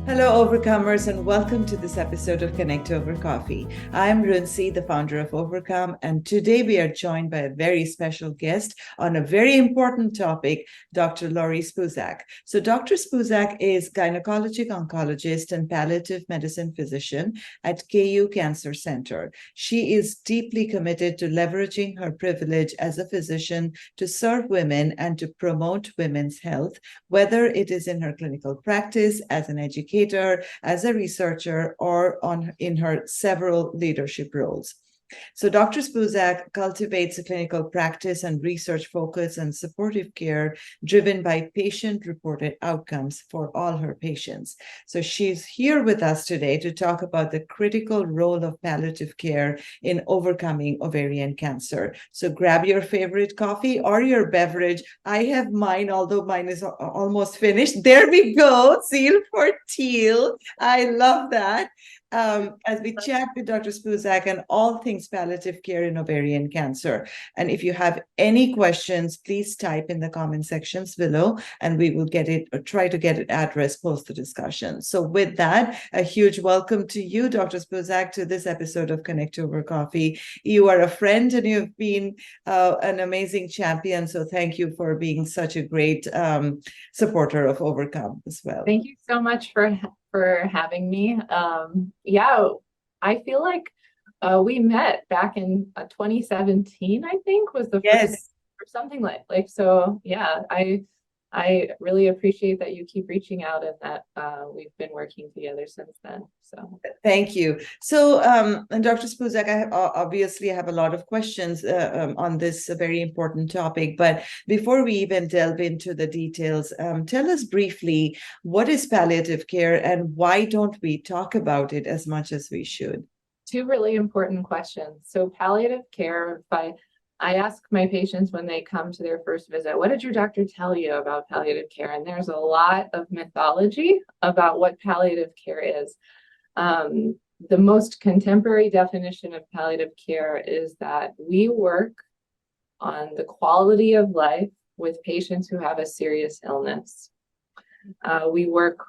Hello, Overcomers, and welcome to this episode of Connect Ovar Coffee. I'm Runsi, the founder of Overcome, and today we are joined by a very special guest on a very important topic, Dr. Laurie Spoozak. So Dr. Spoozak is gynecologic oncologist and palliative medicine physician at KU Cancer Center. She is deeply committed to leveraging her privilege as a physician to serve women and to promote women's health, whether it is in her clinical practice, as an educator, as a researcher, or in her several leadership roles. So Dr. Spoozak cultivates a clinical practice and research focus and supportive care driven by patient-reported outcomes for all her patients. So she's here with us today to talk about the critical role of palliative care in overcoming ovarian cancer. So grab your favorite coffee or your beverage. I have mine, although mine is almost finished. There we go, seal for teal. I love that. As we chat with Dr. Spoozak and all things palliative care in ovarian cancer. And if you have any questions, please type in the comment sections below and we will get it or try to get it addressed post the discussion. So with that, a huge welcome to you, Dr. Spoozak, to this episode of Connect Ovar Coffee. You are a friend and you've been an amazing champion. So thank you for being such a great supporter of Overcome as well. Thank you so much for having me. Yeah, I feel like we met back in 2017, I think was the first Yes. or something like so. Yeah, I really appreciate that you keep reaching out and that we've been working together since then. So thank you. So, and Dr. Spoozak, I obviously have a lot of questions on this very important topic. But before we even delve into the details, tell us briefly, what is palliative care and why don't we talk about it as much as we should? two really important questions. So palliative care, I ask my patients when they come to their first visit, what did your doctor tell you about palliative care? And there's a lot of mythology about what palliative care is. The most contemporary definition of palliative care is that we work on the quality of life with patients who have a serious illness. We work,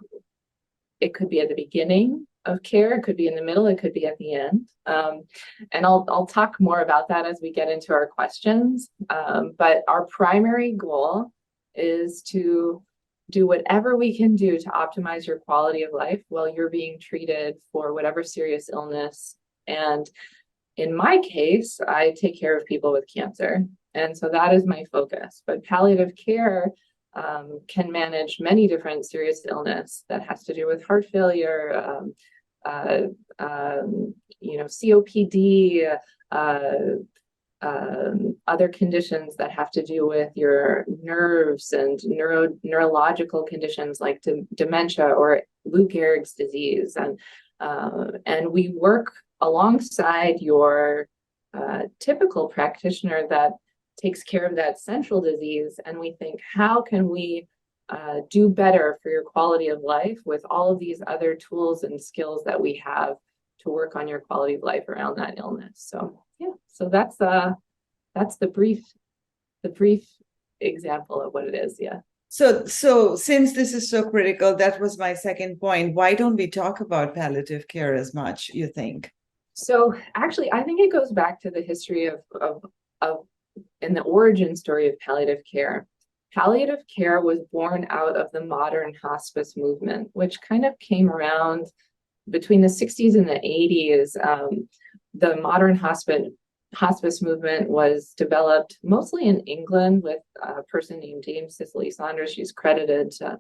it could be at the beginning of care, it could be in the middle, it could be at the end. And I'll talk more about that as we get into our questions. But our primary goal is to do whatever we can do to optimize your quality of life while you're being treated for whatever serious illness. And in my case, I take care of people with cancer. And so that is my focus. But palliative care can manage many different serious illness that has to do with heart failure, COPD, other conditions that have to do with your nerves and neurological conditions like dementia or Lou Gehrig's disease. And we work alongside your typical practitioner that takes care of that central disease. And we think, how can we do better for your quality of life with all of these other tools and skills that we have to work on your quality of life around that illness. So yeah, so that's the brief example of what it is. Yeah. So since this is so critical, that was my second point. Why don't we talk about palliative care as much, you think? So actually, I think it goes back to the history of and the origin story of palliative care. Palliative care was born out of the modern hospice movement, which kind of came around between the 60s and the 80s. The modern hospice movement was developed mostly in England with a person named James Cicely Saunders. She's credited to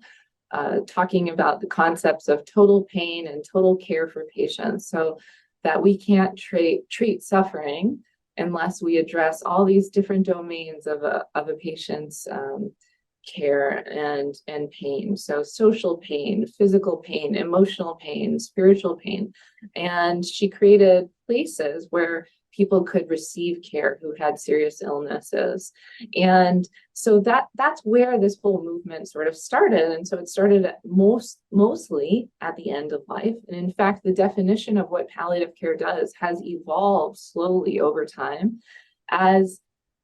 talking about the concepts of total pain and total care for patients, so that we can't treat suffering unless we address all these different domains of a patient's care and pain. So social pain, physical pain, emotional pain, spiritual pain. And she created places where people could receive care who had serious illnesses. And so that's where this whole movement sort of started. And so it started mostly at the end of life. And in fact, the definition of what palliative care does has evolved slowly over time as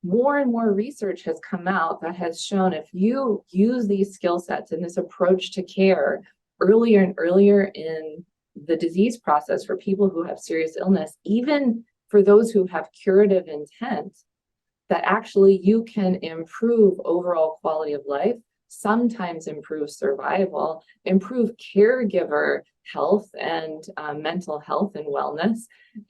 more and more research has come out that has shown if you use these skill sets and this approach to care earlier and earlier in the disease process for people who have serious illness, even for those who have curative intent, that actually you can improve overall quality of life, sometimes improve survival, improve caregiver health and mental health and wellness,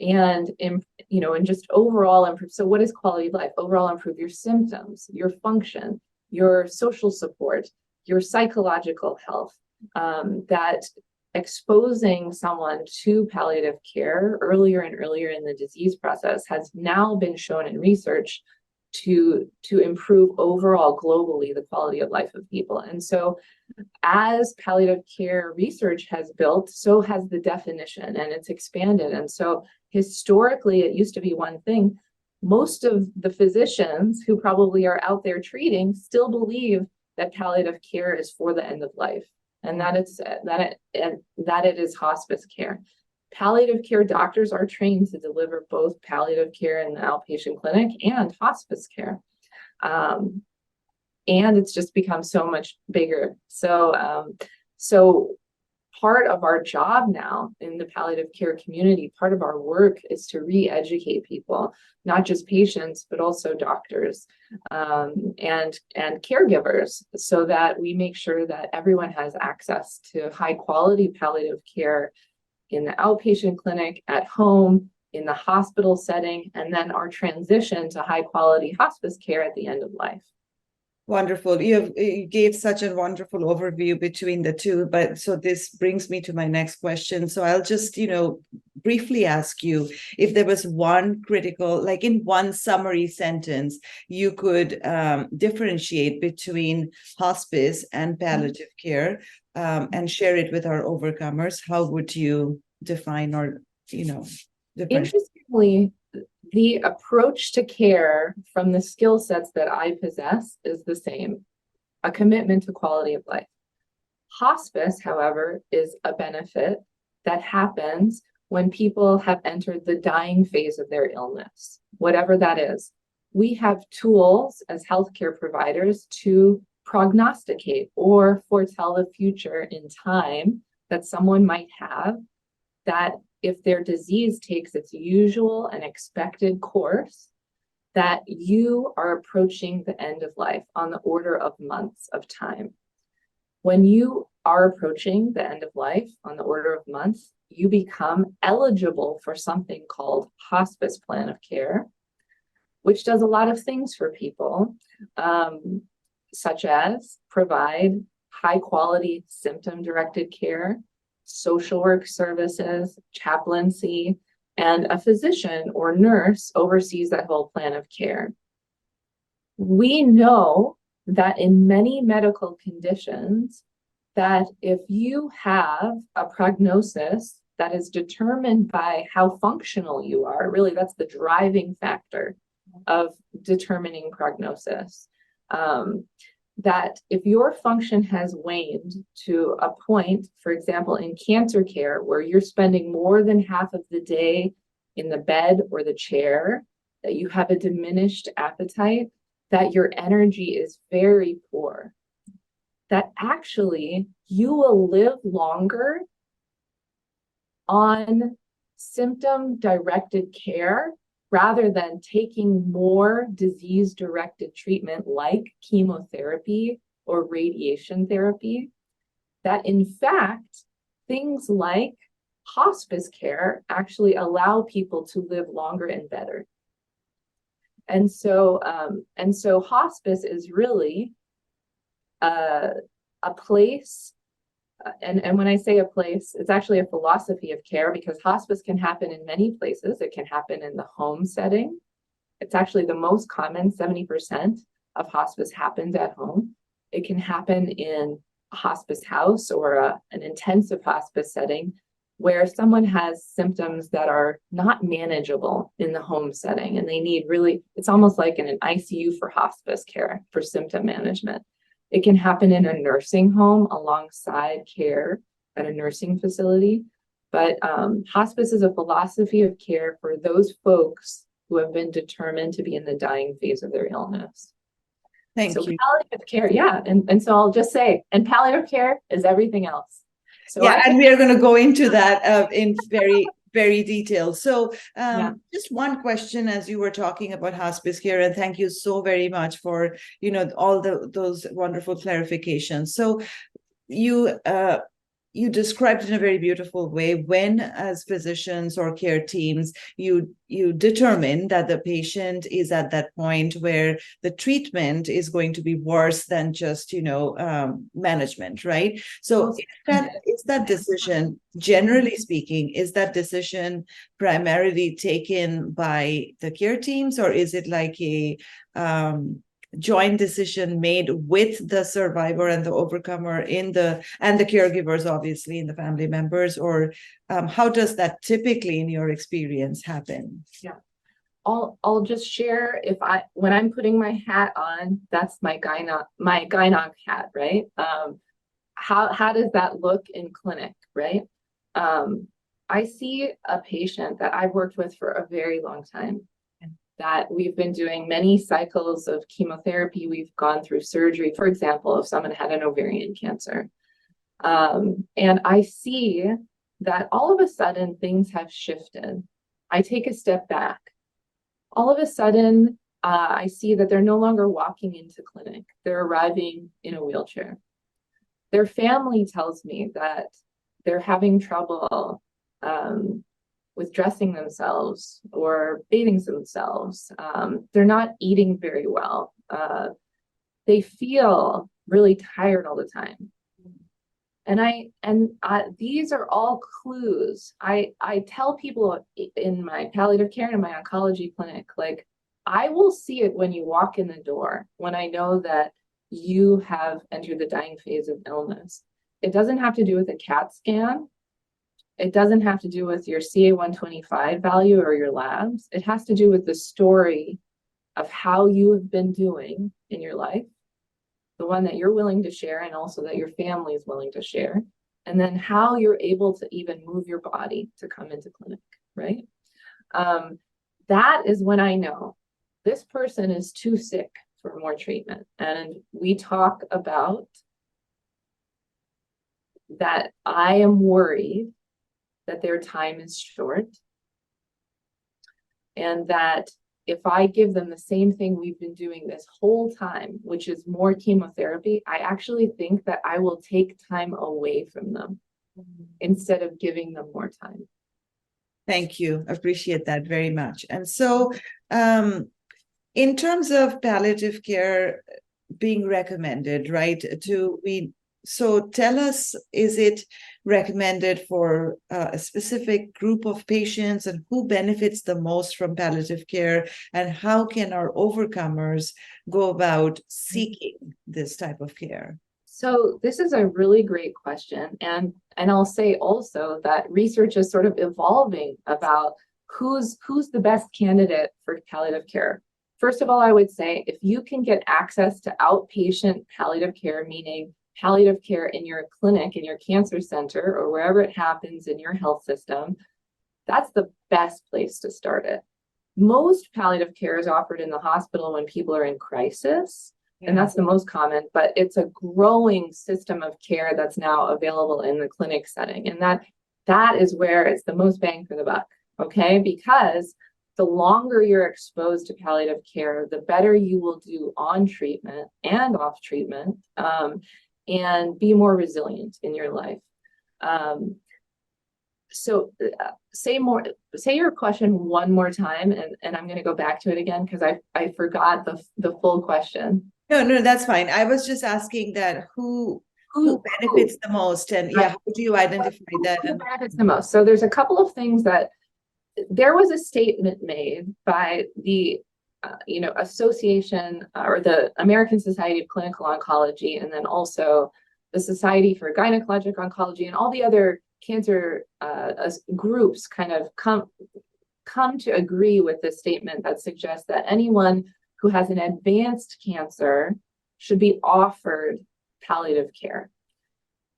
and and just overall improve. So what is quality of life? Overall improve your symptoms, your function, your social support, your psychological health. That exposing someone to palliative care earlier and earlier in the disease process has now been shown in research to improve overall globally the quality of life of people. And so as palliative care research has built, so has the definition, and it's expanded. And so historically, it used to be one thing. Most of the physicians who probably are out there treating still believe that palliative care is for the end of life, and that it is hospice care. Palliative care doctors are trained to deliver both palliative care in the outpatient clinic and hospice care. And it's just become so much bigger. So part of our job now in the palliative care community, part of our work is to re-educate people, not just patients, but also doctors and caregivers, so that we make sure that everyone has access to high quality palliative care in the outpatient clinic, at home, in the hospital setting, and then our transition to high quality hospice care at the end of life. Wonderful. You gave such a wonderful overview between the two, but so this brings me to my next question. So I'll just, briefly ask you if there was one critical, like in one summary sentence, you could differentiate between hospice and palliative care and share it with our overcomers. How would you define or, differentiate? Interestingly, the approach to care from the skill sets that I possess is the same, a commitment to quality of life. Hospice, however, is a benefit that happens when people have entered the dying phase of their illness, whatever that is. We have tools as healthcare providers to prognosticate or foretell the future in time that someone might have, that if their disease takes its usual and expected course, that you are approaching the end of life on the order of months of time. When you are approaching the end of life on the order of months, you become eligible for something called hospice plan of care, which does a lot of things for people, such as provide high quality symptom-directed care, social work services, chaplaincy, and a physician or nurse oversees that whole plan of care. We know that in many medical conditions, that if you have a prognosis that is determined by how functional you are, really that's the driving factor of determining prognosis, that if your function has waned to a point, for example, in cancer care, where you're spending more than half of the day in the bed or the chair, that you have a diminished appetite, that your energy is very poor, that actually you will live longer on symptom-directed care rather than taking more disease-directed treatment like chemotherapy or radiation therapy, that in fact, things like hospice care actually allow people to live longer and better. And so hospice is really a place, and when I say a place, it's actually a philosophy of care, because hospice can happen in many places. It can happen in the home setting. It's actually the most common, 70% of hospice happens at home. It can happen in a hospice house or an intensive hospice setting where someone has symptoms that are not manageable in the home setting, and they need it's almost like in an ICU for hospice care for symptom management. It can happen in a nursing home alongside care at a nursing facility. But hospice is a philosophy of care for those folks who have been determined to be in the dying phase of their illness. Thank you. Palliative care, yeah. And so I'll just say, and palliative care is everything else. So Yeah, and we are going to go into that in very detail. So just one question as you were talking about hospice care, and thank you so very much for, all those wonderful clarifications. So you described in a very beautiful way when, as physicians or care teams, you determine that the patient is at that point where the treatment is going to be worse than just management, right? So is that decision, generally speaking, is that decision primarily taken by the care teams, or is it like a joint decision made with the survivor and the overcomer and the caregivers, obviously, and the family members? Or how does that typically, in your experience, happen? Yeah, I'll just share, when I'm putting my hat on, that's my gynonc hat, right? How does that look in clinic, right? I see a patient that I've worked with for a very long time, that we've been doing many cycles of chemotherapy. We've gone through surgery, for example, if someone had an ovarian cancer. And I see that all of a sudden things have shifted. I take a step back. All of a sudden, I see that they're no longer walking into clinic. They're arriving in a wheelchair. Their family tells me that they're having trouble with dressing themselves or bathing themselves. They're not eating very well. They feel really tired all the time. And these are all clues. I tell people in my palliative care and in my oncology clinic, like, I will see it when you walk in the door, when I know that you have entered the dying phase of illness. It doesn't have to do with a CAT scan. It doesn't have to do with your CA-125 value or your labs. It has to do with the story of how you have been doing in your life, the one that you're willing to share, and also that your family is willing to share, and then how you're able to even move your body to come into clinic, right? That is when I know this person is too sick for more treatment. And we talk about that. I am worried that their time is short, and that if I give them the same thing we've been doing this whole time, which is more chemotherapy, I actually think that I will take time away from them instead of giving them more time. Thank you. Appreciate that very much. And so in terms of palliative care being recommended, right, so tell us, is it recommended for a specific group of patients, and who benefits the most from palliative care, and how can our overcomers go about seeking this type of care? So this is a really great question. And I'll say also that research is sort of evolving about who's the best candidate for palliative care. First of all, I would say if you can get access to outpatient palliative care, meaning palliative care in your clinic, in your cancer center, or wherever it happens in your health system, that's the best place to start it. Most palliative care is offered in the hospital when people are in crisis, and that's the most common, but it's a growing system of care that's now available in the clinic setting. And that is where it's the most bang for the buck, okay? Because the longer you're exposed to palliative care, the better you will do on treatment and off treatment, and be more resilient in your life. So say your question one more time, and I'm going to go back to it again because I forgot the full question. No, that's fine. I was just asking that who benefits the most, and how do you identify that? Who benefits the most? So there's a couple of things that there was a statement made by the association, or the American Society of Clinical Oncology, and then also the Society for Gynecologic Oncology, and all the other cancer groups kind of come to agree with this statement that suggests that anyone who has an advanced cancer should be offered palliative care.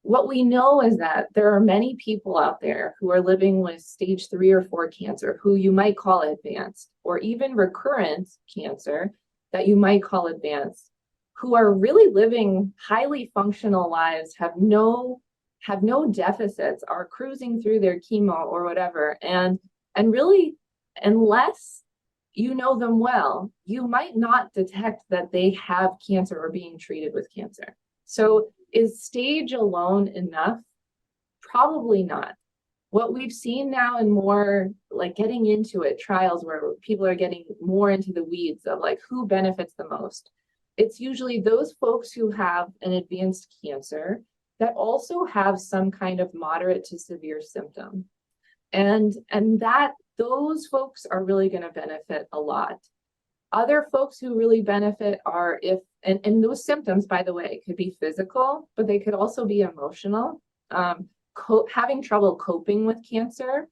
What we know is that there are many people out there who are living with stage 3 or 4 cancer, who you might call advanced, or even recurrent cancer that you might call advanced, who are really living highly functional lives, have no have no deficits, are cruising through their chemo or whatever. And really, unless you know them well, you might not detect that they have cancer or being treated with cancer. So is stage alone enough? Probably not. What we've seen now in more like getting into it trials where people are getting more into the weeds of like who benefits the most. It's usually those folks who have an advanced cancer that also have some kind of moderate to severe symptom. And that those folks are really going to benefit a lot. Other folks who really benefit are if, and those symptoms, by the way, could be physical, but they could also be emotional. Having trouble coping with cancer,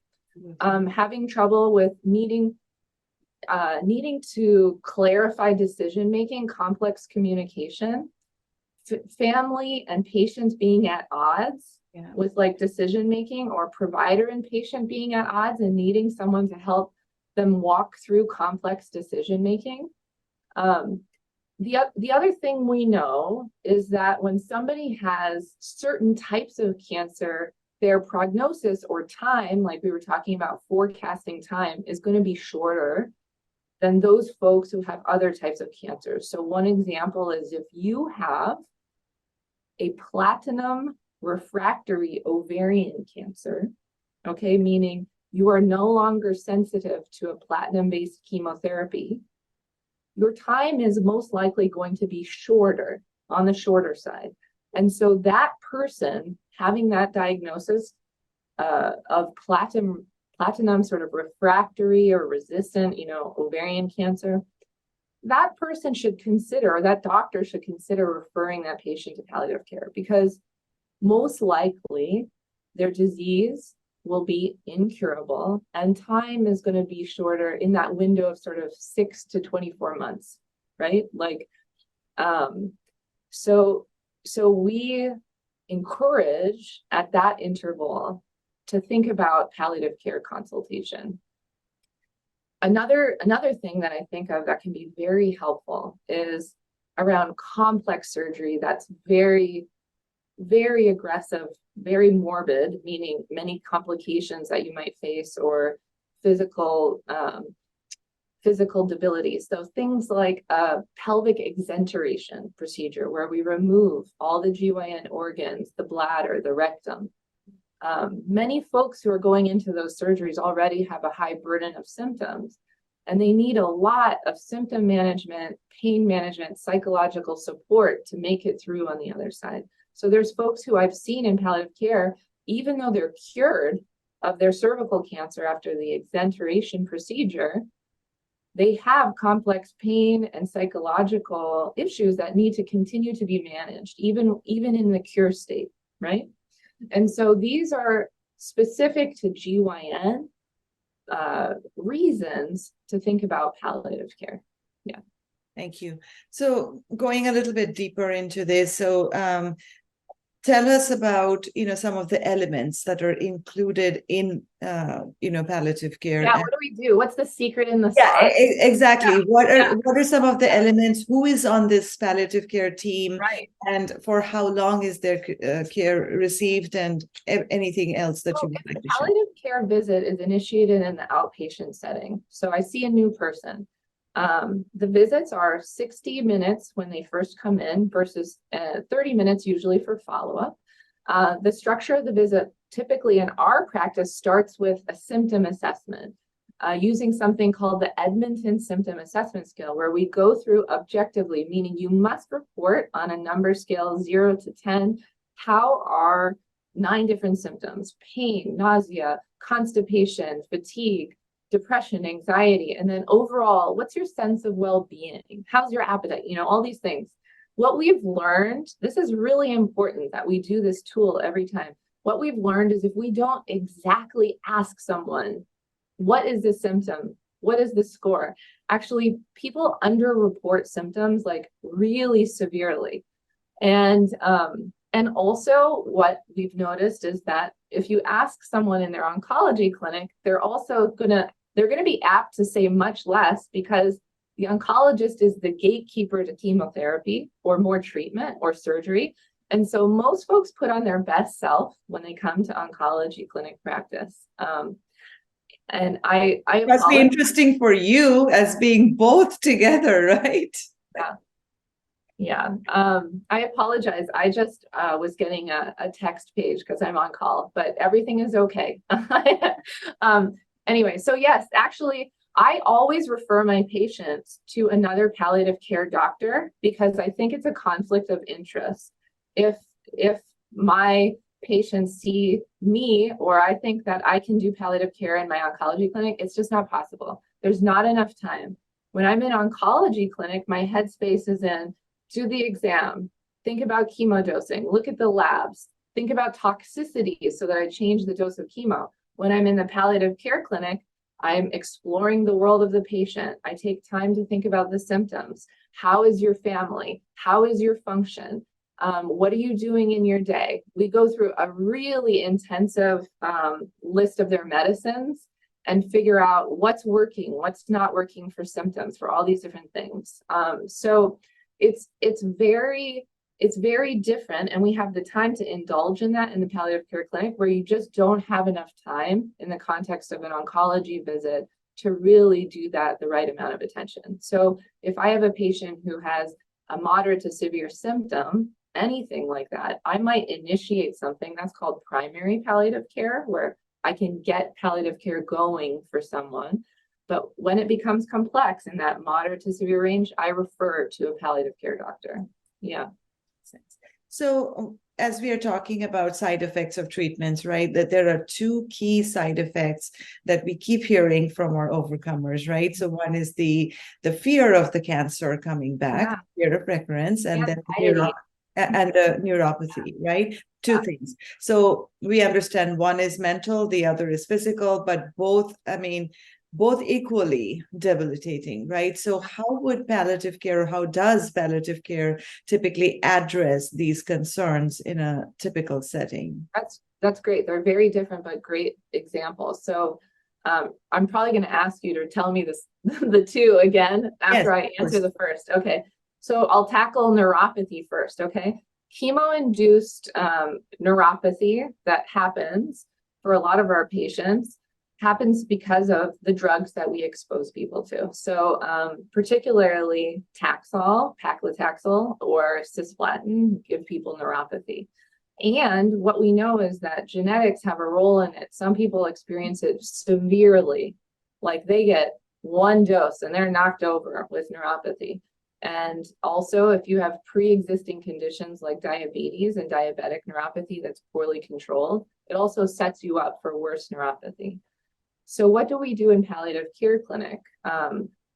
having trouble with needing to clarify decision making, complex communication, family and patients being at odds with like decision making, or provider and patient being at odds and needing someone to help them walk through complex decision making. The other thing we know is that when somebody has certain types of cancer, their prognosis or time, like we were talking about forecasting time, is going to be shorter than those folks who have other types of cancers. So one example is if you have a platinum refractory ovarian cancer, okay, meaning you are no longer sensitive to a platinum-based chemotherapy, your time is most likely going to be shorter, on the shorter side. And so that person having that diagnosis of platinum sort of refractory or resistant, ovarian cancer, that person should consider, or that doctor should consider referring that patient to palliative care, because most likely their disease will be incurable and time is going to be shorter in that window of sort of 6 to 24 months, right? Like, so we encourage at that interval to think about palliative care consultation. Another thing that I think of that can be very helpful is around complex surgery that's very, very aggressive, very morbid, meaning many complications that you might face, or physical debility. So things like a pelvic exenteration procedure where we remove all the GYN organs, the bladder, the rectum. Many folks who are going into those surgeries already have a high burden of symptoms, and they need a lot of symptom management, pain management, psychological support to make it through on the other side. So there's folks who I've seen in palliative care, even though they're cured of their cervical cancer after the exenteration procedure, they have complex pain and psychological issues that need to continue to be managed, even in the cure state, right? And so these are specific to GYN reasons to think about palliative care. Yeah. Thank you. So going a little bit deeper into this, so tell us about, some of the elements that are included in, palliative care. Yeah, what do we do? What's the secret in the sauce? Yeah, exactly. Yeah. What are some of the elements? Who is on this palliative care team? Right. And for how long is their care received, and anything else that you would like to share? Palliative care visit is initiated in the outpatient setting. So I see a new person. The visits are 60 minutes when they first come in versus 30 minutes usually for follow-up. The structure of the visit typically in our practice starts with a symptom assessment using something called the Edmonton Symptom Assessment Scale, where we go through objectively, meaning you must report on a number scale 0 to 10, how are 9 different symptoms: pain, nausea, constipation, fatigue, depression, anxiety, and then overall, what's your sense of well-being? How's your appetite? All these things. What we've learned, this is really important that we do this tool every time. What we've learned is if we don't exactly ask someone, what is the symptom? What is the score? Actually, people underreport symptoms like really severely. And also what we've noticed is that if you ask someone in their oncology clinic, they're going to be apt to say much less, because the oncologist is the gatekeeper to chemotherapy or more treatment or surgery. And so most folks put on their best self when they come to oncology clinic practice. And I Must be apologize. interesting for you as being both together, right? Yeah. Yeah. I apologize. I just was getting a text page because I'm on call, but everything is okay. Anyway, so yes, actually, I always refer my patients to another palliative care doctor because I think it's a conflict of interest. If my patients see me or I think that I can do palliative care in my oncology clinic, it's just not possible. There's not enough time. When I'm in oncology clinic, my headspace is in do the exam, think about chemo dosing, look at the labs, think about toxicity so that I change the dose of chemo. When I'm in the palliative care clinic, I'm exploring the world of the patient. I take time to think about the symptoms. How is your family? How is your function? What are you doing in your day? We go through a really intensive list of their medicines and figure out what's working, what's not working for symptoms for all these different things. So it's very different, and we have the time to indulge in that in the palliative care clinic where you just don't have enough time in the context of an oncology visit to really do that the right amount of attention. So if I have a patient who has a moderate to severe symptom, anything like that, I might initiate something that's called primary palliative care, where I can get palliative care going for someone. But when it becomes complex in that moderate to severe range, I refer to a palliative care doctor. Yeah. So as we are talking about side effects of treatments, right, that there are two key side effects that we keep hearing from our overcomers, right? So one is the fear of the cancer coming back, fear of recurrence, and then the neuropathy, right? Two things. So we understand one is mental, the other is physical, but both, I mean, both equally debilitating, right? So how would palliative care, or how does palliative care typically address these concerns in a typical setting? That's great. They're very different, but great examples. So I'm probably going to ask you to tell me this the two again after I answer the first. Okay. So I'll tackle neuropathy first. Okay. Chemo-induced neuropathy that happens for a lot of our patients happens because of the drugs that we expose people to. So particularly Taxol, paclitaxel, or cisplatin give people neuropathy. And what we know is that genetics have a role in it. Some people experience it severely, like they get one dose and they're knocked over with neuropathy. And also, if you have pre-existing conditions like diabetes and diabetic neuropathy that's poorly controlled, it also sets you up for worse neuropathy. So what do we do in palliative care clinic?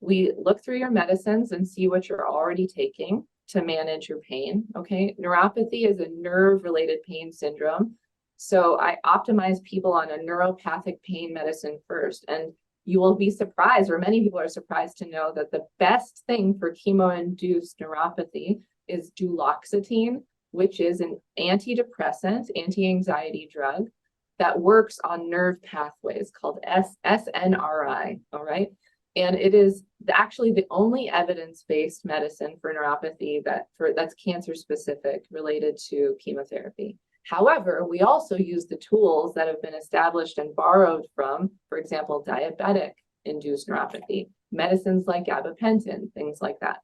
We look through your medicines and see what you're already taking to manage your pain. Okay, neuropathy is a nerve-related pain syndrome. So I optimize people on a neuropathic pain medicine first. And you will be surprised, or many people are surprised to know that the best thing for chemo-induced neuropathy is duloxetine, which is an antidepressant, anti-anxiety drug that works on nerve pathways called SNRI, all right? And it is actually the only evidence-based medicine for neuropathy that's cancer specific related to chemotherapy. However, we also use the tools that have been established and borrowed from, for example, diabetic-induced neuropathy, medicines like gabapentin, things like that.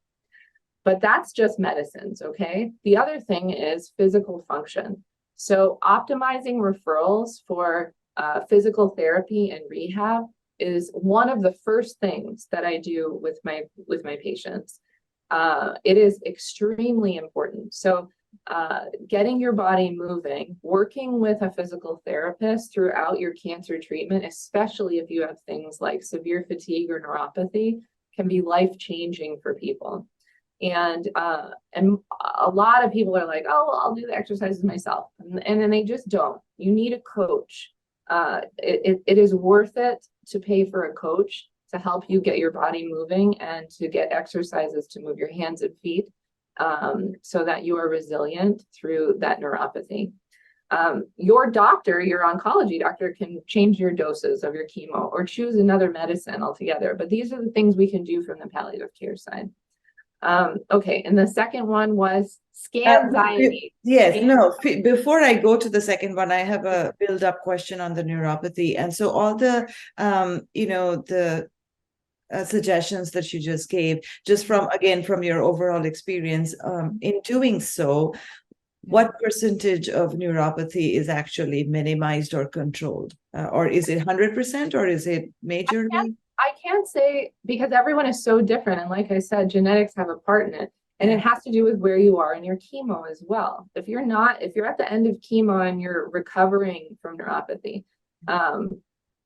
But that's just medicines, okay? The other thing is physical function. So optimizing referrals for physical therapy and rehab is one of the first things that I do with my patients. It is extremely important. So getting your body moving, working with a physical therapist throughout your cancer treatment, especially if you have things like severe fatigue or neuropathy, can be life-changing for people. And a lot of people are like, oh, well, I'll do the exercises myself. And then they just don't. You need a coach. It is worth it to pay for a coach to help you get your body moving and to get exercises to move your hands and feet so that you are resilient through that neuropathy. Your doctor, your oncology doctor, can change your doses of your chemo or choose another medicine altogether. But these are the things we can do from the palliative care side. Okay, and the second one was scanxiety. Yes, no, before I go to the second one, I have a build-up question on the neuropathy. And so all the, the suggestions that you just gave, just from, again, from your overall experience, in doing so, what percentage of neuropathy is actually minimized or controlled? Or is it 100% or is it majorly? I can't say, because everyone is so different. And like I said, genetics have a part in it. And it has to do with where you are in your chemo as well. If you're at the end of chemo and you're recovering from neuropathy,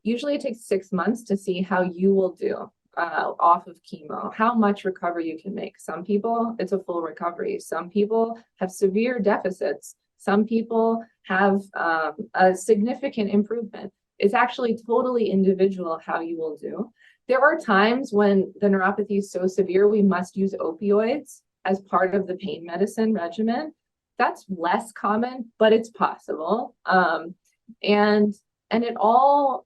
usually it takes 6 months to see how you will do off of chemo, how much recovery you can make. Some people, it's a full recovery. Some people have severe deficits. Some people have a significant improvement. It's actually totally individual how you will do. There are times when the neuropathy is so severe, we must use opioids as part of the pain medicine regimen. That's less common, but it's possible. And it all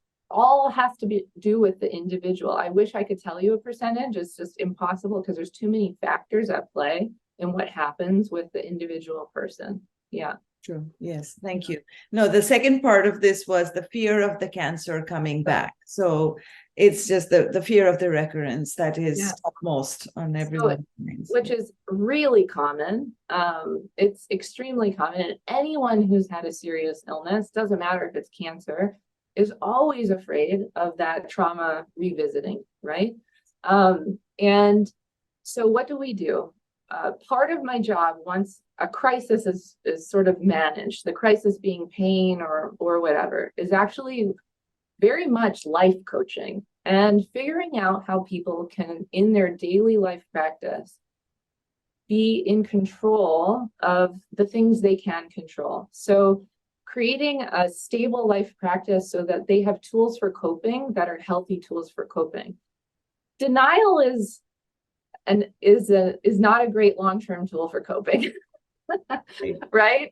has to do with the individual. I wish I could tell you a percentage. It's just impossible because there's too many factors at play in what happens with the individual person. Yeah. True. Yes. Thank you. No, the second part of this was the fear of the cancer coming back. So it's just the fear of the recurrence that is topmost on everyone's minds. Which is really common. It's extremely common. And anyone who's had a serious illness, doesn't matter if it's cancer, is always afraid of that trauma revisiting, right? And so what do we do? Part of my job, once a crisis is sort of managed, the crisis being pain or whatever, is actually very much life coaching and figuring out how people can, in their daily life practice, be in control of the things they can control. So creating a stable life practice so that they have tools for coping that are healthy tools for coping. Denial is not a great long-term tool for coping. Right?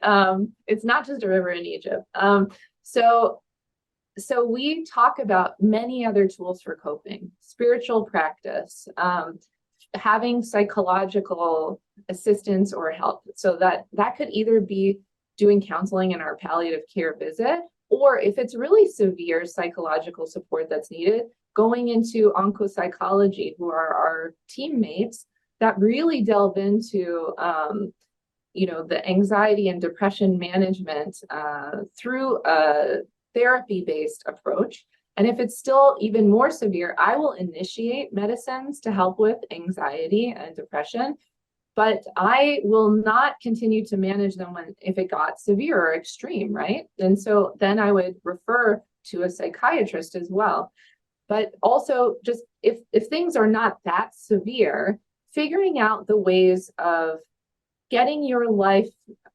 It's not just a river in Egypt. So we talk about many other tools for coping: spiritual practice, having psychological assistance or help. So that could either be doing counseling in our palliative care visit, or if it's really severe psychological support that's needed, going into oncopsychology, who are our teammates that really delve into the anxiety and depression management through a therapy-based approach. And if it's still even more severe, I will initiate medicines to help with anxiety and depression, but I will not continue to manage them if it got severe or extreme, right? And so then I would refer to a psychiatrist as well. But also, just if things are not that severe, figuring out the ways of getting your life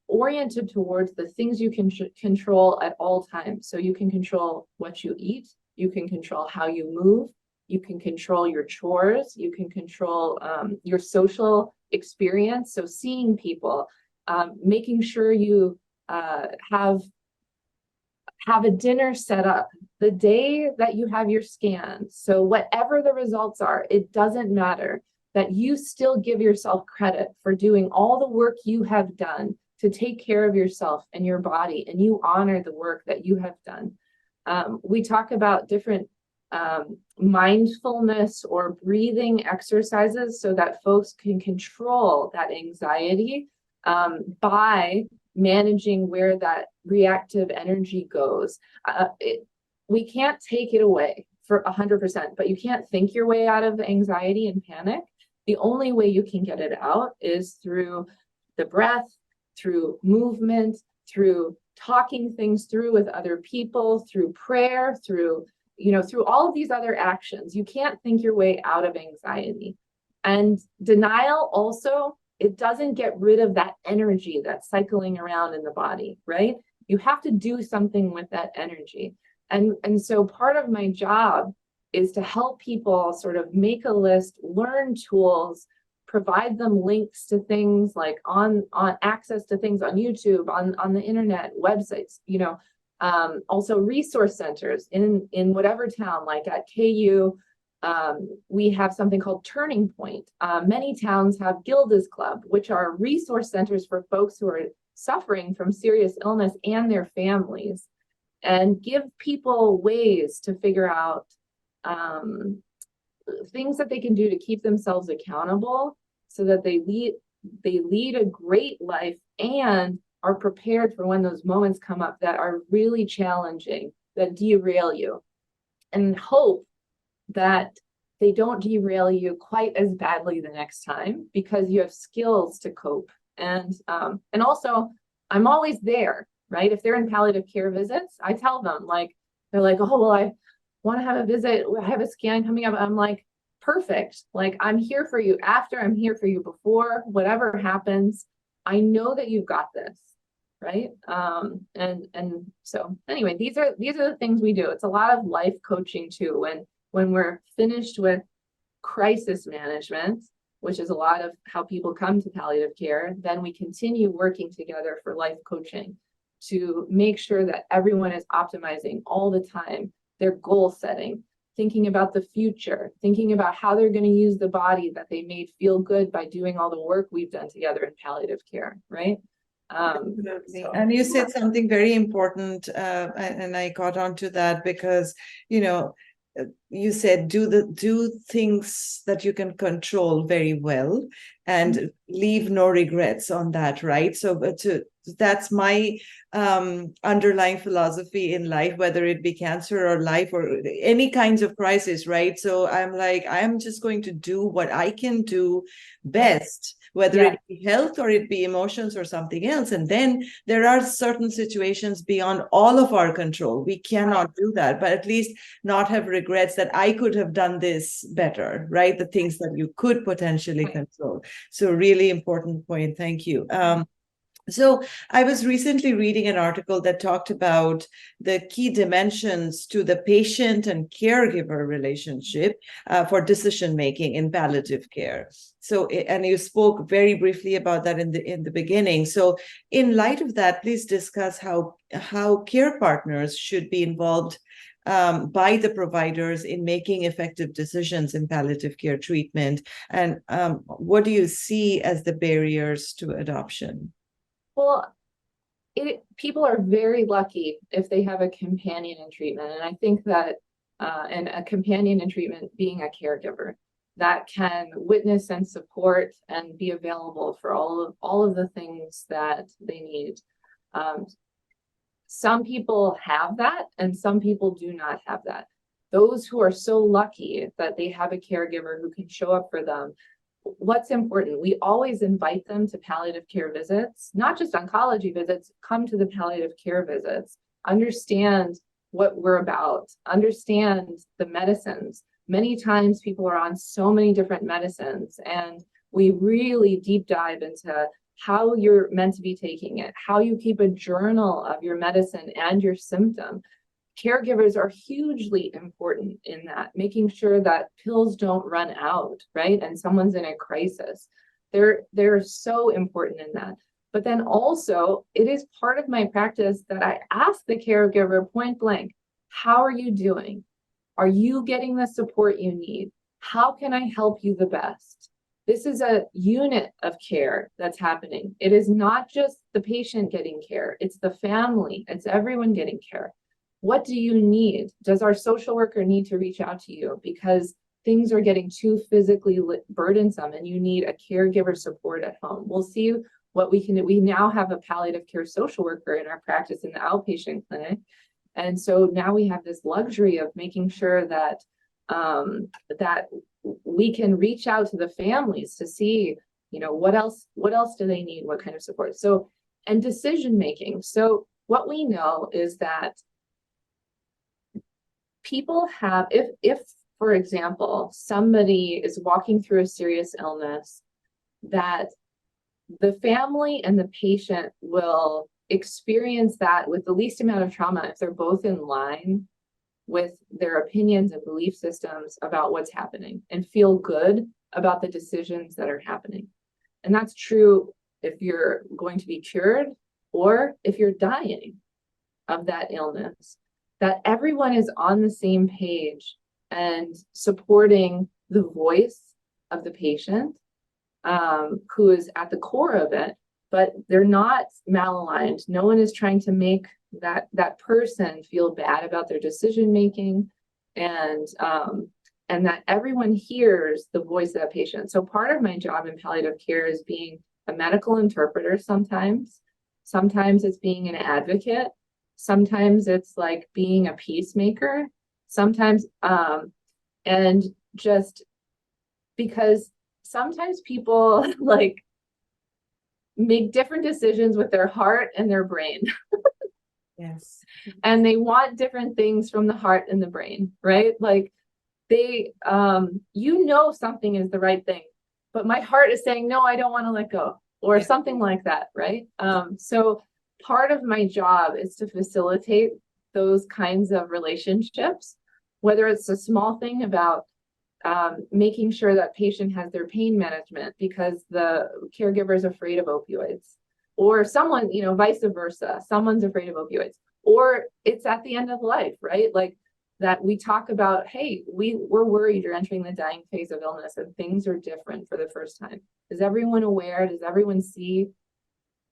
oriented towards the things you can control at all times. So you can control what you eat, you can control how you move, you can control your chores, you can control your social experience. So seeing people, making sure you have a dinner set up the day that you have your scan. So whatever the results are, it doesn't matter, that you still give yourself credit for doing all the work you have done to take care of yourself and your body, and you honor the work that you have done. We talk about different mindfulness or breathing exercises so that folks can control that anxiety by managing where that reactive energy goes. We can't take it away for 100%, but you can't think your way out of anxiety and panic. The only way you can get it out is through the breath, through movement, through talking things through with other people, through prayer, through all of these other actions. You can't think your way out of anxiety. And denial also, it doesn't get rid of that energy that's cycling around in the body, right? You have to do something with that energy. And so part of my job is to help people sort of make a list, learn tools, provide them links to things like on access to things on YouTube, on the internet, websites, also resource centers in whatever town, like at KU, We have something called Turning Point. Many towns have Gilda's Club, which are resource centers for folks who are suffering from serious illness and their families, and give people ways to figure out things that they can do to keep themselves accountable so that they lead a great life and are prepared for when those moments come up that are really challenging, that derail you, and hope that they don't derail you quite as badly the next time because you have skills to cope. And also, I'm always there, right? If they're in palliative care visits, I tell them, like, they're like, oh, well, I want to have a visit. I have a scan coming up. I'm like, perfect. Like, I'm here for you after, I'm here for you before, whatever happens. I know that you've got this, right? And so anyway, these are the things we do. It's a lot of life coaching too. When we're finished with crisis management, which is a lot of how people come to palliative care, then we continue working together for life coaching to make sure that everyone is optimizing all the time their goal setting, thinking about the future, thinking about how they're going to use the body that they made feel good by doing all the work we've done together in palliative care, right? And you said something very important, and I caught on to that because, you said do things that you can control very well and leave no regrets on that, right? So that's my underlying philosophy in life, whether it be cancer or life or any kinds of crisis, right? So I'm like, I'm just going to do what I can do best, whether it be health or it be emotions or something else. And then there are certain situations beyond all of our control. We cannot do that, but at least not have regrets that I could have done this better, right? The things that you could potentially control. So really important point. Thank you. So I was recently reading an article that talked about the key dimensions to the patient and caregiver relationship for decision making in palliative care. So, and you spoke very briefly about that in the beginning. So, in light of that, please discuss how care partners should be involved by the providers in making effective decisions in palliative care treatment, and what do you see as the barriers to adoption? Well, people are very lucky if they have a companion in treatment. And I think that and a companion in treatment being a caregiver that can witness and support and be available for all of the things that they need. Some people have that and some people do not have that. Those who are so lucky that they have a caregiver who can show up for them, what's important, we always invite them to palliative care visits, not just oncology visits. Come to the palliative care visits, understand what we're about, understand the medicines. Many times people are on so many different medicines, and we really deep dive into how you're meant to be taking it, how you keep a journal of your medicine and your symptom. Caregivers are hugely important in that, making sure that pills don't run out, right? And someone's in a crisis. They're so important in that. But then also, it is part of my practice that I ask the caregiver point blank, how are you doing? Are you getting the support you need? How can I help you the best? This is a unit of care that's happening. It is not just the patient getting care, it's the family, it's everyone getting care. What do you need? Does our social worker need to reach out to you because things are getting too physically burdensome and you need a caregiver support at home? We'll see what we can do. We now have a palliative care social worker in our practice in the outpatient clinic. And so now we have this luxury of making sure that that we can reach out to the families to see, what else do they need? What kind of support? So, and decision making. So what we know is that people have, if for example, somebody is walking through a serious illness, that the family and the patient will experience that with the least amount of trauma if they're both in line with their opinions and belief systems about what's happening and feel good about the decisions that are happening. And that's true if you're going to be cured or if you're dying of that illness, that everyone is on the same page and supporting the voice of the patient, who is at the core of it, but they're not malaligned. No one is trying to make that person feel bad about their decision making, and that everyone hears the voice of that patient. So part of my job in palliative care is being a medical interpreter sometimes. Sometimes it's being an advocate. Sometimes it's like being a peacemaker. Sometimes, and just because sometimes people like make different decisions with their heart and their brain. Yes. And they want different things from the heart and the brain, right? Like they, something is the right thing, but my heart is saying, no, I don't want to let go, or something like that, right? So part of my job is to facilitate those kinds of relationships, whether it's a small thing about making sure that patient has their pain management because the caregiver is afraid of opioids, or someone, vice versa, someone's afraid of opioids, or it's at the end of life, right? Like that we talk about, hey, we're worried you're entering the dying phase of illness and things are different for the first time. Is everyone aware? Does everyone see?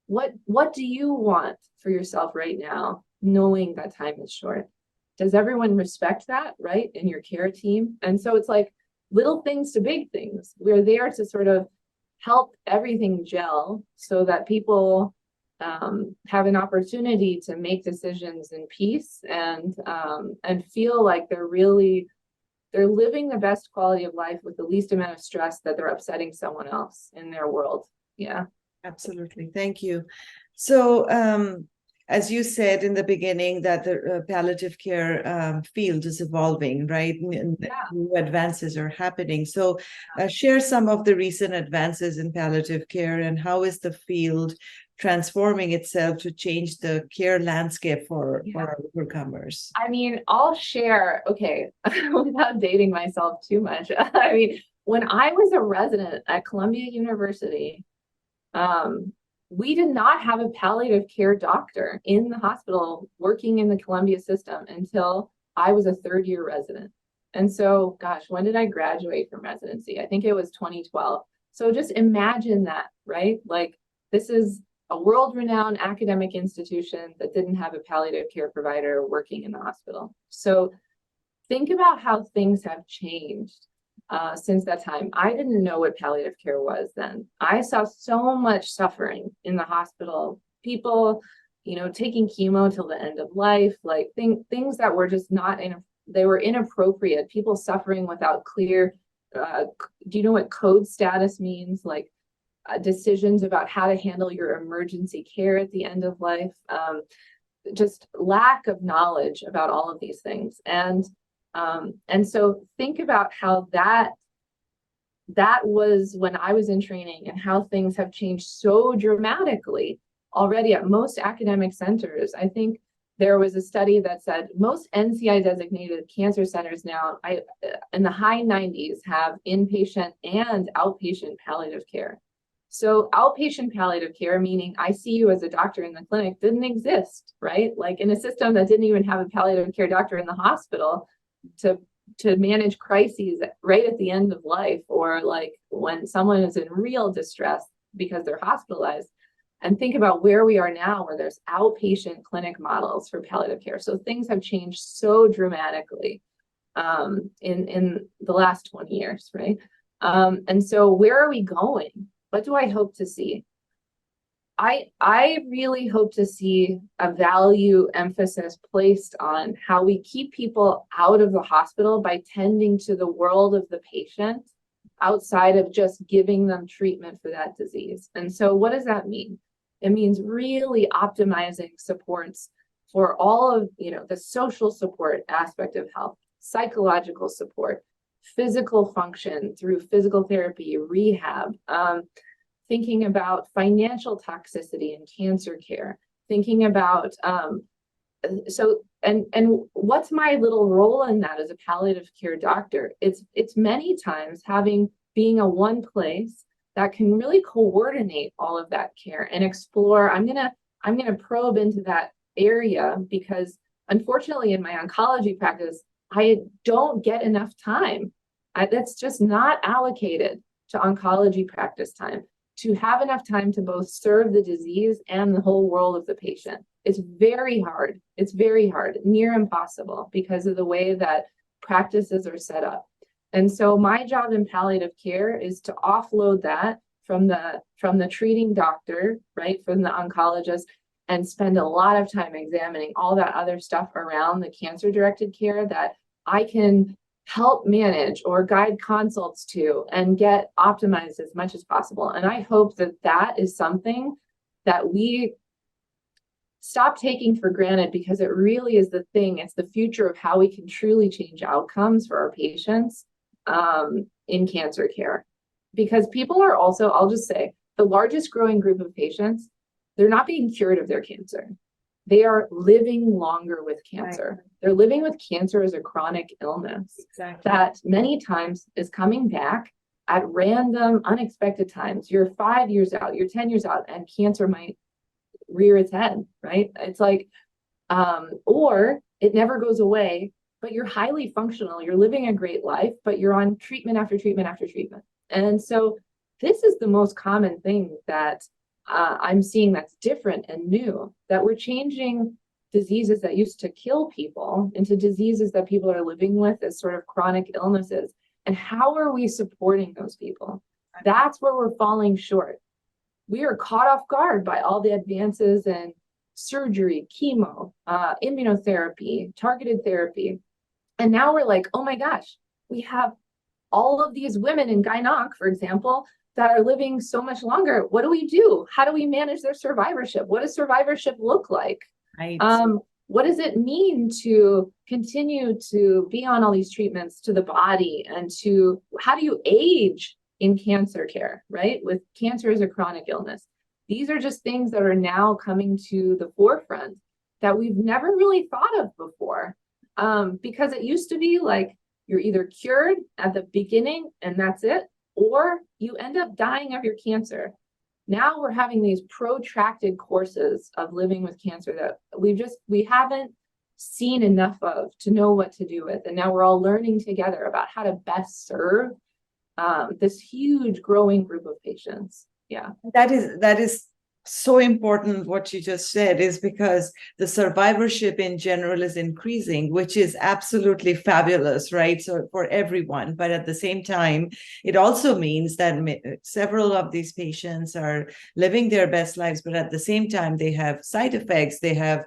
What do you want for yourself right now, knowing that time is short? Does everyone respect that, right, in your care team? And so it's like little things to big things. We're there to sort of help everything gel so that people have an opportunity to make decisions in peace and feel like they're living the best quality of life with the least amount of stress that they're upsetting someone else in their world. Yeah. Absolutely. Thank you. So, as you said in the beginning, that the palliative care field is evolving, right? New advances are happening. So, share some of the recent advances in palliative care and how is the field transforming itself to change the care landscape for our overcomers? I mean, I'll share, okay, without dating myself too much. I mean, when I was a resident at Columbia University, we did not have a palliative care doctor in the hospital working in the Columbia system until I was a third-year resident. And so, gosh, when did I graduate from residency? I think it was 2012. So just imagine that, right? Like this is a world-renowned academic institution that didn't have a palliative care provider working in the hospital. So think about how things have changed since that time. I didn't know what palliative care was then. I saw so much suffering in the hospital. People, taking chemo till the end of life, like things that were just they were inappropriate. People suffering without clear, do you know what code status means? Like decisions about how to handle your emergency care at the end of life. Just lack of knowledge about all of these things. And so think about how that was when I was in training and how things have changed so dramatically already at most academic centers. I think there was a study that said most NCI designated cancer centers now in the high 90s have inpatient and outpatient palliative care. So outpatient palliative care, meaning I see you as a doctor in the clinic, didn't exist, right? Like in a system that didn't even have a palliative care doctor in the hospital to manage crises right at the end of life, or like when someone is in real distress because they're hospitalized. And think about where we are now, where there's outpatient clinic models for palliative care. So things have changed so dramatically in the last 20 years, right? And so where are we going? What do I hope to see? I really hope to see a value emphasis placed on how we keep people out of the hospital by tending to the world of the patient outside of just giving them treatment for that disease. And so what does that mean? It means really optimizing supports for all of, the social support aspect of health, psychological support, physical function through physical therapy, rehab, thinking about financial toxicity in cancer care, thinking about, and what's my little role in that as a palliative care doctor? It's many times being a one place that can really coordinate all of that care and explore. I'm gonna probe into that area because unfortunately in my oncology practice, I don't get enough time. That's just not allocated to oncology practice time to have enough time to both serve the disease and the whole world of the patient. It's very hard. It's very hard, near impossible, because of the way that practices are set up. And so my job in palliative care is to offload that from the treating doctor, right, from the oncologist, and spend a lot of time examining all that other stuff around the cancer-directed care that I can help manage or guide consults to and get optimized as much as possible. And I hope that that is something that we stop taking for granted, because it really is the thing. It's the future of how we can truly change outcomes for our patients in cancer care. Because people are also, I'll just say, the largest growing group of patients, they're not being cured of their cancer. They are living longer with cancer. Right. They're living with cancer as a chronic illness that many times is coming back at random, unexpected times. You're 5 years out, you're 10 years out, and cancer might rear its head, right? It's like, or it never goes away, but you're highly functional, you're living a great life, but you're on treatment after treatment after treatment. And so this is the most common thing that I'm seeing that's different and new, that we're changing diseases that used to kill people into diseases that people are living with as sort of chronic illnesses. And how are we supporting those people? That's where we're falling short. We are caught off guard by all the advances in surgery, chemo, immunotherapy, targeted therapy. And now we're like, oh my gosh, we have all of these women in gynonc, for example, that are living so much longer. What do we do? How do we manage their survivorship? What does survivorship look like? Right. What does it mean to continue to be on all these treatments to the body, and to how do you age in cancer care, right? With cancer as a chronic illness. These are just things that are now coming to the forefront that we've never really thought of before. Because it used to be like you're either cured at the beginning and that's it, or you end up dying of your cancer. Now we're having these protracted courses of living with cancer that we haven't seen enough of to know what to do with. And now we're all learning together about how to best serve this huge growing group of patients. Yeah. That is so important what you just said, is because the survivorship in general is increasing, which is absolutely fabulous, right? So for everyone, but at the same time, it also means that several of these patients are living their best lives, but at the same time, they have side effects, they have,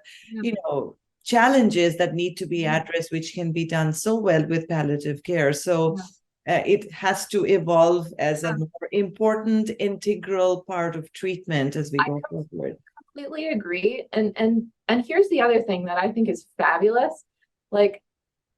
challenges that need to be addressed, which can be done so well with palliative care. So it has to evolve as a more important, integral part of treatment as we go forward. Completely agree. And here's the other thing that I think is fabulous. Like,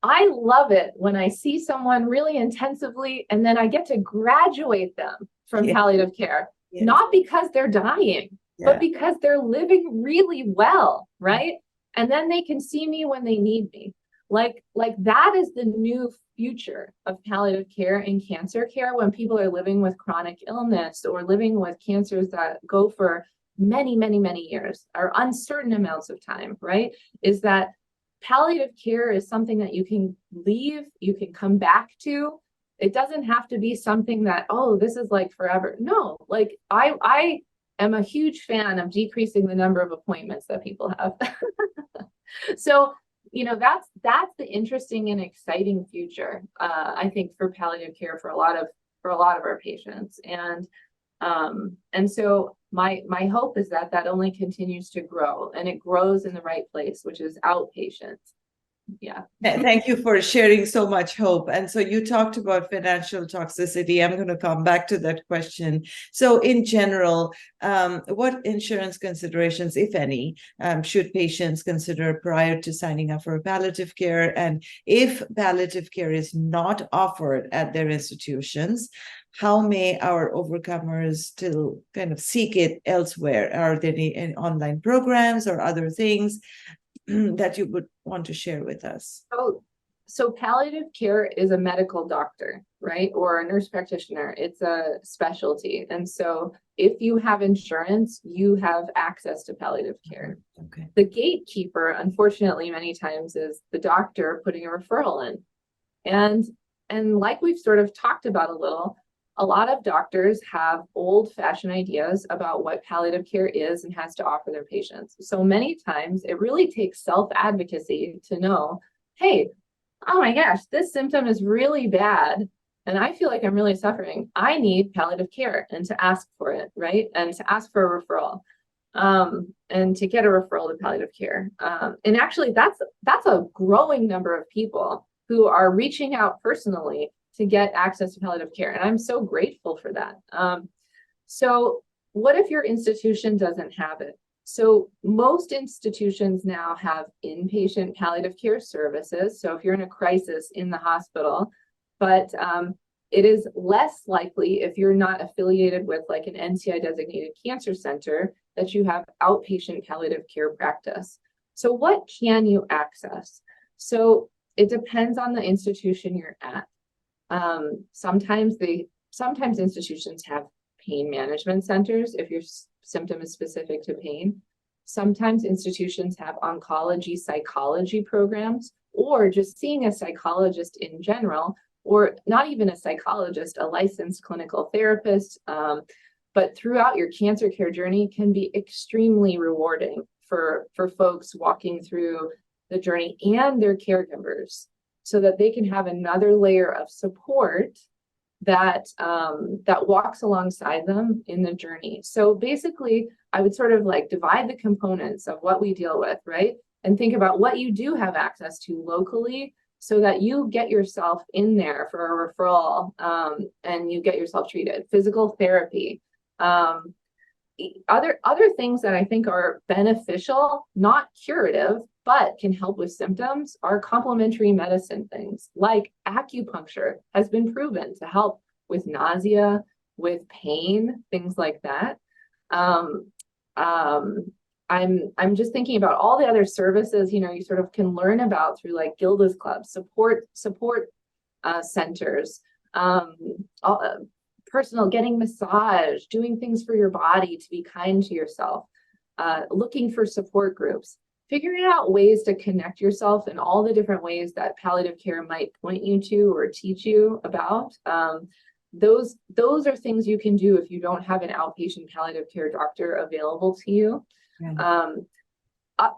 I love it when I see someone really intensively, and then I get to graduate them from palliative care, not because they're dying, but because they're living really well, right? And then they can see me when they need me. Like that is the new future of palliative care and cancer care, when people are living with chronic illness or living with cancers that go for many, many, many years or uncertain amounts of time, right? Is that palliative care is something that you can leave, you can come back to. It doesn't have to be something that, oh, this is like forever. No, like I am a huge fan of decreasing the number of appointments that people have. So, that's the interesting and exciting future, I think, for palliative care for a lot of our patients. And so my hope is that only continues to grow, and it grows in the right place, which is outpatients. Yeah. Thank you for sharing so much hope. And so you talked about financial toxicity. I'm going to come back to that question. So in general, what insurance considerations, if any, should patients consider prior to signing up for palliative care? And if palliative care is not offered at their institutions, how may our overcomers still kind of seek it elsewhere? Are there any online programs or other things that you would want to share with us? So palliative care is a medical doctor, right? Or a nurse practitioner. It's a specialty. And so if you have insurance, you have access to palliative care. Okay. The gatekeeper, unfortunately, many times is the doctor putting a referral in. And like we've sort of talked about a lot of doctors have old-fashioned ideas about what palliative care is and has to offer their patients. So many times it really takes self-advocacy to know, hey, oh my gosh, this symptom is really bad and I feel like I'm really suffering. I need palliative care, and to ask for it, right? And to ask for a referral, and to get a referral to palliative care. And actually that's a growing number of people who are reaching out personally to get access to palliative care. And I'm so grateful for that. So what if your institution doesn't have it? So most institutions now have inpatient palliative care services. So if you're in a crisis in the hospital, but it is less likely if you're not affiliated with like an NCI designated cancer center that you have outpatient palliative care practice. So what can you access? So it depends on the institution you're at. Sometimes institutions have pain management centers if your symptom is specific to pain. Sometimes institutions have oncology psychology programs, or just seeing a psychologist in general, or not even a psychologist, a licensed clinical therapist. But throughout your cancer care journey can be extremely rewarding for folks walking through the journey and their caregivers, so that they can have another layer of support that walks alongside them in the journey. So basically, I would sort of like divide the components of what we deal with, right? And think about what you do have access to locally, so that you get yourself in there for a referral, and you get yourself treated. Physical therapy, other things that I think are beneficial, not curative, but can help with symptoms, are complementary medicine things like acupuncture has been proven to help with nausea, with pain, things like that. I'm just thinking about all the other services, you sort of can learn about through like Gilda's Club, support centers, personal, getting massage, doing things for your body to be kind to yourself, looking for support groups, figuring out ways to connect yourself in all the different ways that palliative care might point you to or teach you about. Those are things you can do if you don't have an outpatient palliative care doctor available to you. Yeah.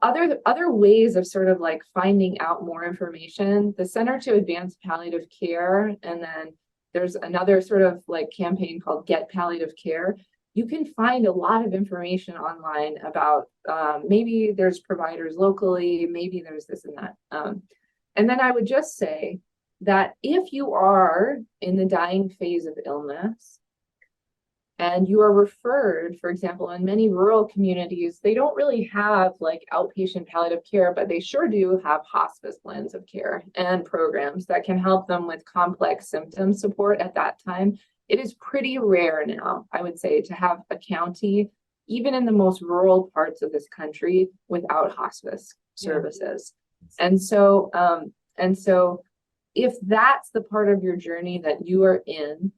Other ways of sort of like finding out more information, the Center to Advance Palliative Care, and then there's another sort of like campaign called Get Palliative Care. You can find a lot of information online about maybe there's providers locally, maybe there's this and that. And then I would just say that if you are in the dying phase of illness and you are referred, for example, in many rural communities, they don't really have like outpatient palliative care, but they sure do have hospice plans of care and programs that can help them with complex symptom support at that time. It is pretty rare now, I would say, to have a county, even in the most rural parts of this country, without hospice services. And so if that's the part of your journey that you are in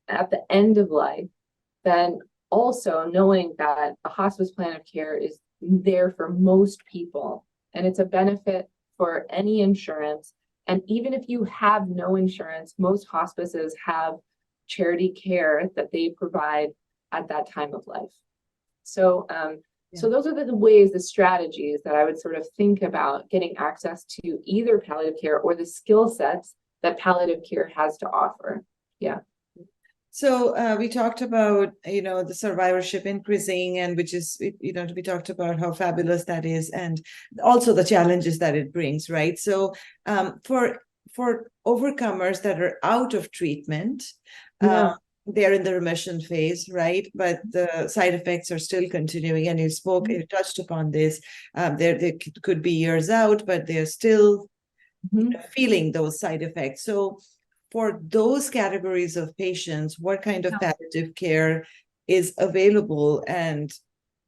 at the end of life, then also knowing that a hospice plan of care is there for most people, and it's a benefit for any insurance. And even if you have no insurance, most hospices have charity care that they provide at that time of life. So, so those are the ways, the strategies that I would sort of think about getting access to either palliative care or the skill sets that palliative care has to offer. Yeah. So we talked about, the survivorship increasing, and which is, we talked about how fabulous that is, and also the challenges that it brings, right? So for overcomers that are out of treatment, they're in the remission phase, right? But the side effects are still continuing, and you touched upon this. They could be years out, but they're still feeling those side effects. So for those categories of patients, what kind of palliative care is available, and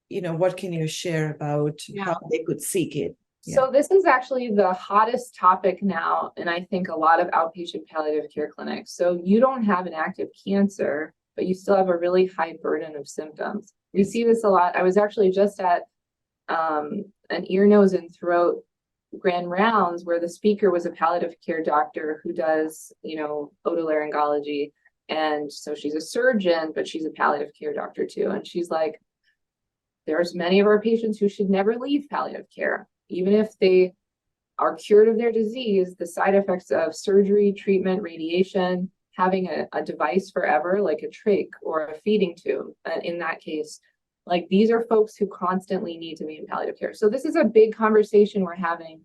what can you share about how they could seek it? So this is actually the hottest topic now, and I think a lot of outpatient palliative care clinics. So you don't have an active cancer, but you still have a really high burden of symptoms. We see this a lot. I was actually just at an ear, nose, and throat grand rounds where the speaker was a palliative care doctor who does, otolaryngology. And so she's a surgeon, but she's a palliative care doctor too. And she's like, there's many of our patients who should never leave palliative care. Even if they are cured of their disease, the side effects of surgery, treatment, radiation, having a device forever, like a trach or a feeding tube, in that case, like these are folks who constantly need to be in palliative care. So this is a big conversation we're having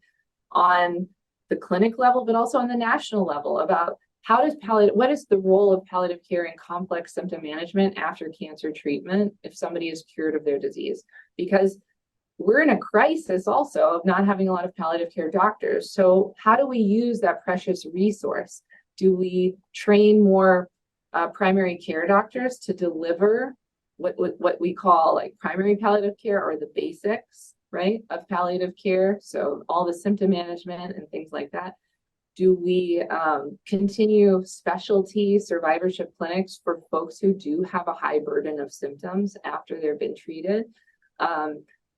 on the clinic level, but also on the national level about what is the role of palliative care in complex symptom management after cancer treatment if somebody is cured of their disease? Because we're in a crisis also of not having a lot of palliative care doctors. So how do we use that precious resource? Do we train more primary care doctors to deliver what we call like primary palliative care, or the basics, right, of palliative care? So all the symptom management and things like that. Do we continue specialty survivorship clinics for folks who do have a high burden of symptoms after they've been treated?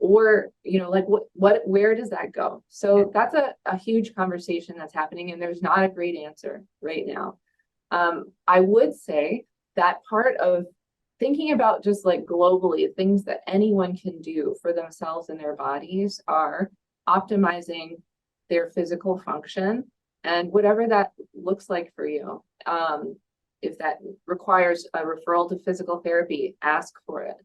Or, where does that go? So that's a huge conversation that's happening, and there's not a great answer right now. I would say that part of thinking about just like globally, things that anyone can do for themselves and their bodies are optimizing their physical function, and whatever that looks like for you. If that requires a referral to physical therapy, ask for it.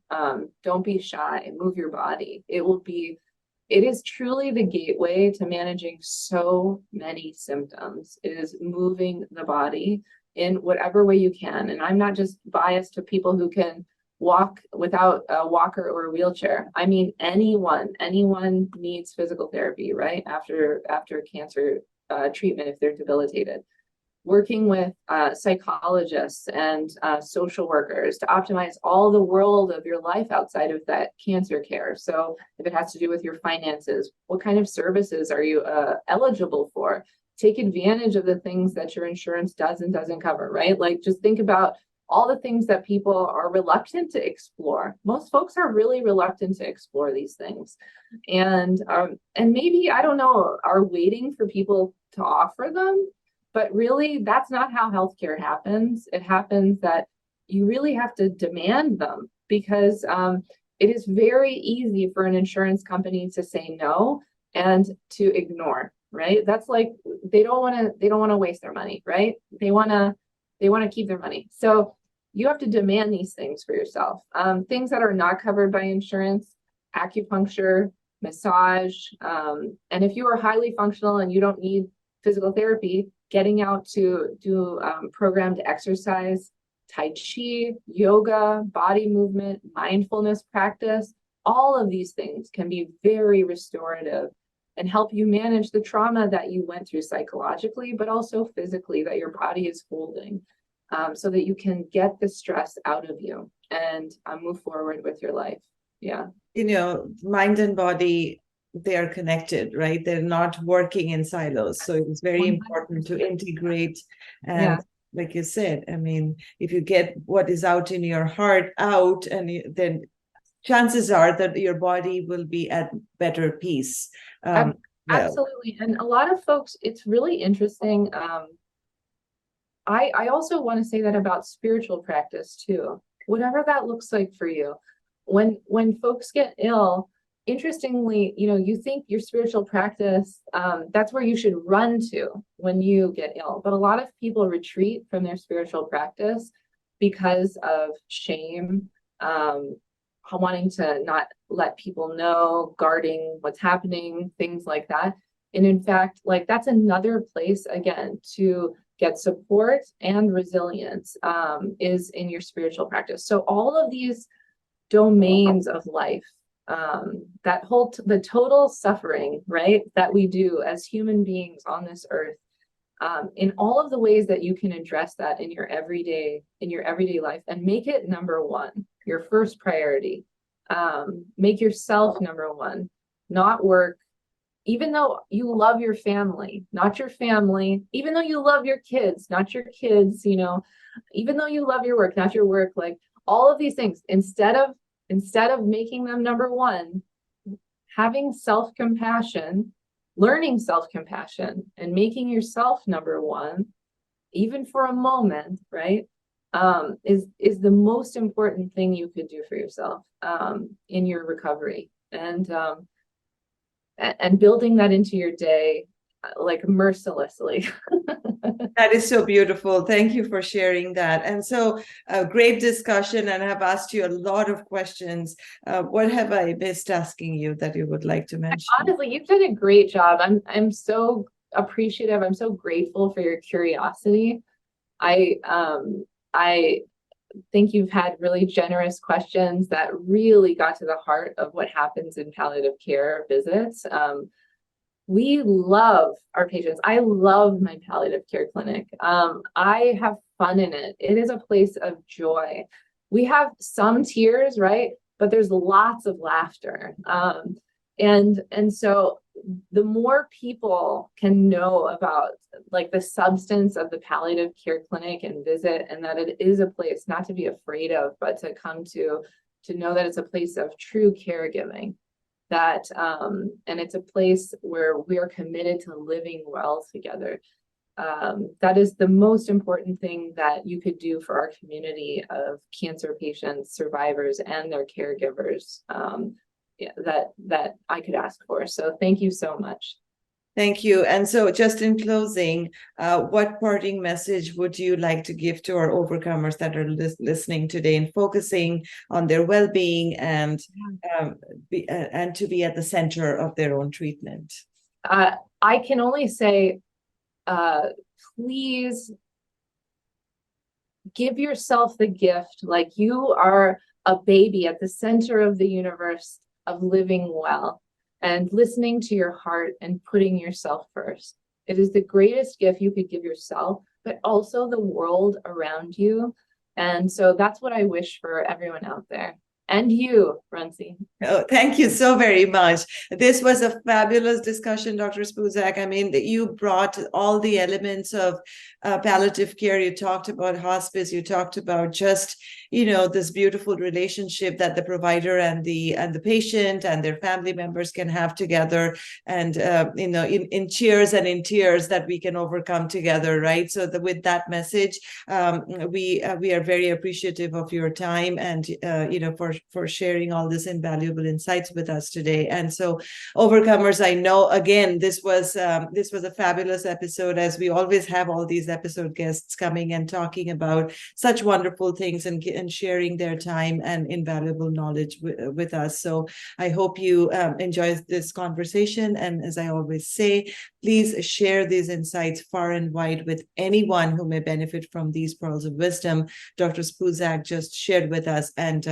Don't be shy, move your body. It is truly the gateway to managing so many symptoms. It is moving the body in whatever way you can. And I'm not just biased to people who can walk without a walker or a wheelchair. I mean, anyone needs physical therapy, right? After cancer treatment, if they're debilitated. Working with psychologists and social workers to optimize all the world of your life outside of that cancer care. So if it has to do with your finances, what kind of services are you eligible for? Take advantage of the things that your insurance does and doesn't cover, right? Like just think about all the things that people are reluctant to explore. Most folks are really reluctant to explore these things. And maybe, I don't know, are waiting for people to offer them. But really, that's not how healthcare happens. It happens that you really have to demand them, because it is very easy for an insurance company to say no and to ignore, right? That's like they don't want to waste their money, right? They want to keep their money. So you have to demand these things for yourself. Things that are not covered by insurance: acupuncture, massage, and if you are highly functional and you don't need physical therapy, getting out to do programmed exercise, tai chi, yoga, body movement, mindfulness practice. All of these things can be very restorative and help you manage the trauma that you went through psychologically, but also physically that your body is holding, so that you can get the stress out of you and move forward with your life. Yeah. Mind and body, they are connected, right? They're not working in silos. So it's very important to integrate. And like you said, I mean, if you get what is out in your heart out, and then chances are that your body will be at better peace. Absolutely. And a lot of folks, it's really interesting. I also want to say that about spiritual practice too, whatever that looks like for you. When folks get ill, interestingly, you think your spiritual practice, that's where you should run to when you get ill. But a lot of people retreat from their spiritual practice because of shame, wanting to not let people know, guarding what's happening, things like that. And in fact, like that's another place, again, to get support and resilience, is in your spiritual practice. So all of these domains of life, the total suffering, right, that we do as human beings on this earth, in all of the ways that you can address that in your everyday life and make it number one, your first priority. Make yourself number one, not work, even though you love your family, not your family, even though you love your kids, not your kids, you know, even though you love your work, not your work, like all of these things, instead of making them number one, having self-compassion, learning self-compassion, and making yourself number one, even for a moment, right? Is the most important thing you could do for yourself in your recovery, and building that into your day like mercilessly. That is so beautiful. Thank you for sharing that. And so, a great discussion, and I've asked you a lot of questions. What have I missed asking you that you would like to mention? Honestly, you've done a great job. I'm so appreciative. I'm so grateful for your curiosity. I think you've had really generous questions that really got to the heart of what happens in palliative care visits. We love our patients. I love my palliative care clinic. I have fun in it. It is a place of joy. We have some tears, right? But there's lots of laughter. And so the more people can know about like the substance of the palliative care clinic and visit, and that it is a place not to be afraid of, but to come to know that it's a place of true caregiving, that and it's a place where we are committed to living well together. That is the most important thing that you could do for our community of cancer patients, survivors, and their caregivers, that I could ask for. So thank you so much. Thank you. And so, just in closing, what parting message would you like to give to our overcomers that are listening today and focusing on their well-being and to be at the center of their own treatment? I can only say, please give yourself the gift, like you are a baby at the center of the universe, of living well and listening to your heart and putting yourself first. It is the greatest gift you could give yourself, but also the world around you. And so that's what I wish for everyone out there. And you, Runcie. Oh, thank you so very much. This was a fabulous discussion, Dr. Spoozak. I mean, you brought all the elements of palliative care. You talked about hospice. You talked about just, this beautiful relationship that the provider and the patient and their family members can have together, and in cheers and in tears that we can overcome together, right? So with that message, we are very appreciative of your time and for sharing all this invaluable insights with us today. And so, overcomers, I know again this was a fabulous episode, as we always have all these episode guests coming and talking about such wonderful things and sharing their time and invaluable knowledge with us. So I hope you enjoy this conversation, and as I always say, please share these insights far and wide with anyone who may benefit from these pearls of wisdom Dr. Spoozak just shared with us. And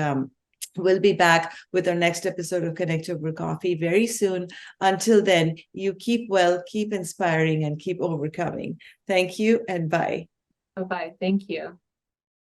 we'll be back with our next episode of Connect Ovar Coffee very soon. Until then, you keep well, keep inspiring, and keep overcoming. Thank you, and bye. Bye-bye. Thank you.